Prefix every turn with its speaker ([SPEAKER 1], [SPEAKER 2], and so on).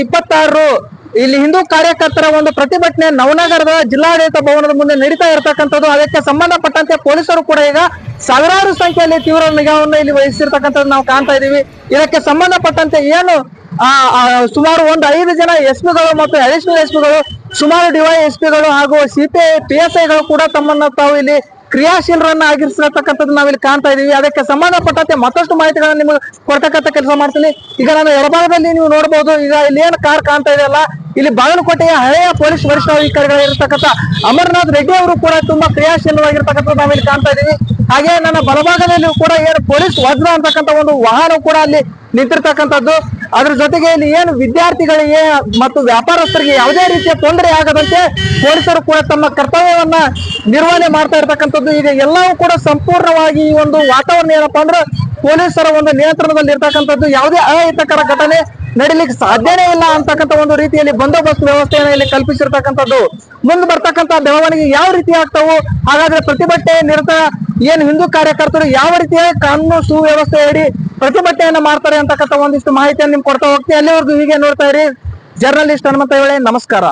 [SPEAKER 1] 26 ಇಲ್ಲಿ ಹಿಂದೂ ಕಾರ್ಯಕರ್ತರ ಒಂದು ಪ್ರತಿಭಟನೆ ನವನಗರದ ಜಿಲ್ಲಾಡಳಿತ ಭವನದ ಮುಂದೆ ನಡೀತಾ ಇರತಕ್ಕಂಥದ್ದು. ಅದಕ್ಕೆ ಸಂಬಂಧಪಟ್ಟಂತೆ ಪೊಲೀಸರು ಕೂಡ ಈಗ ಸಾವಿರಾರು ಸಂಖ್ಯೆಯಲ್ಲಿ ತೀವ್ರ ನಿಗಾವನ್ನು ಇಲ್ಲಿ ವಹಿಸಿರ್ತಕ್ಕಂಥದ್ದು ನಾವು ಕಾಣ್ತಾ ಇದೀವಿ. ಇದಕ್ಕೆ ಸಂಬಂಧಪಟ್ಟಂತೆ ಏನು ಸುಮಾರು ಒಂದು 5 ಜನ ಎಸ್ಪಿಗಳು ಮತ್ತು ಅಡಿಷನಲ್ ಎಸ್ಪಿಗಳು, ಸುಮಾರು ಡಿವೈಎಸ್ಪಿಗಳು ಹಾಗೂ ಸಿಪಿಐ PSIಗಳು ಕೂಡ ತಮ್ಮನ್ನ ತಾವು ಇಲ್ಲಿ ಕ್ರಿಯಾಶೀಲರನ್ನ ಆಗಿರ್ಸಿರ್ತಕ್ಕಂಥದ್ದು ನಾವಿಲ್ಲಿ ಕಾಣ್ತಾ ಇದೀವಿ. ಅದಕ್ಕೆ ಸಂಬಂಧಪಟ್ಟಂತೆ ಮತ್ತಷ್ಟು ಮಾಹಿತಿಗಳನ್ನ ನಿಮಗೆ ಕೊಡ್ತಕ್ಕಂಥ ಕೆಲಸ ಮಾಡ್ತೀನಿ. ಈಗ ನಾನು ಎಡಭಾಗದಲ್ಲಿ ನೀವು ನೋಡಬಹುದು, ಈಗ ಇಲ್ಲಿ ಏನು ಕಾರ್ ಕಾಣ್ತಾ ಇದೆಯಲ್ಲ, ಇಲ್ಲಿ ಬಾಗಲಕೋಟೆಯ ಹಳೆಯ ಪೊಲೀಸ್ ವರಿಷ್ಠಾಧಿಕಾರಿಗಳಿರ್ತಕ್ಕಂಥ ಅಮರನಾಥ್ ರೆಡ್ಡಿ ಅವರು ಕೂಡ ತುಂಬಾ ಕ್ರಿಯಾಶೀಲವಾಗಿರ್ತಕ್ಕಂಥದ್ದು ನಾವಿಲ್ಲಿ ಕಾಣ್ತಾ ಇದೀವಿ. ಹಾಗೆ ನನ್ನ ಬಲಭಾಗದಲ್ಲಿ ಕೂಡ ಏನು ಪೊಲೀಸ್ ವಜ್ರ ಅಂತಕ್ಕಂಥ ಒಂದು ವಾಹನ ಕೂಡ ಅಲ್ಲಿ ನಿಂತಿರ್ತಕ್ಕಂಥದ್ದು. ಅದ್ರ ಜೊತೆಗೆ ಇಲ್ಲಿ ಏನು ವಿದ್ಯಾರ್ಥಿಗಳಿಗೆ ಮತ್ತು ವ್ಯಾಪಾರಸ್ಥರಿಗೆ ಯಾವುದೇ ರೀತಿಯ ತೊಂದರೆ ಆಗದಂತೆ ಪೊಲೀಸರು ಕೂಡ ತಮ್ಮ ಕರ್ತವ್ಯವನ್ನ ನಿರ್ವಹಣೆ ಮಾಡ್ತಾ ಇರ್ತಕ್ಕಂಥದ್ದು. ಈಗ ಎಲ್ಲವೂ ಕೂಡ ಸಂಪೂರ್ಣವಾಗಿ ಈ ಒಂದು ವಾತಾವರಣ ಏನಪ್ಪಾ ಅಂದ್ರೆ ಪೊಲೀಸರ ಒಂದು ನಿಯಂತ್ರಣದಲ್ಲಿ ಇರ್ತಕ್ಕಂಥದ್ದು. ಯಾವುದೇ ಅಹಿತಕರ ಘಟನೆ ನಡೀಲಿಕ್ಕೆ ಸಾಧ್ಯನೇ ಇಲ್ಲ ಅಂತಕ್ಕಂಥ ಒಂದು ರೀತಿಯಲ್ಲಿ ಬಂದೋಬಸ್ತ್ ವ್ಯವಸ್ಥೆಯನ್ನು ಇಲ್ಲಿ ಕಲ್ಪಿಸಿರ್ತಕ್ಕಂಥದ್ದು. ಮುಂದೆ ಬರ್ತಕ್ಕಂಥ ಬೆಳವಣಿಗೆ ಯಾವ ರೀತಿ ಆಗ್ತಾವು, ಹಾಗಾದ್ರೆ ಪ್ರತಿಭಟನೆ ನಿರತ ಏನು ಹಿಂದೂ ಕಾರ್ಯಕರ್ತರು ಯಾವ ರೀತಿಯ ಕಾನೂನು ಸುವ್ಯವಸ್ಥೆ ಅಡಿ ಪ್ರತಿಭಟನೆಯನ್ನ ಮಾಡ್ತಾರೆ ಅಂತಕ್ಕಂಥ ಒಂದಿಷ್ಟು ಮಾಹಿತಿಯನ್ನು ನಿಮ್ಗೆ ಕೊಡ್ತಾ ಹೋಗ್ತೀನಿ. ಅಲ್ಲಿವರೆಗೂ ಹೀಗೆ ನೋಡ್ತಾ ಇರಿ. ಜರ್ನಲಿಸ್ಟ್ ಹನುಮಂತ ಹೇಳಿ, ನಮಸ್ಕಾರ.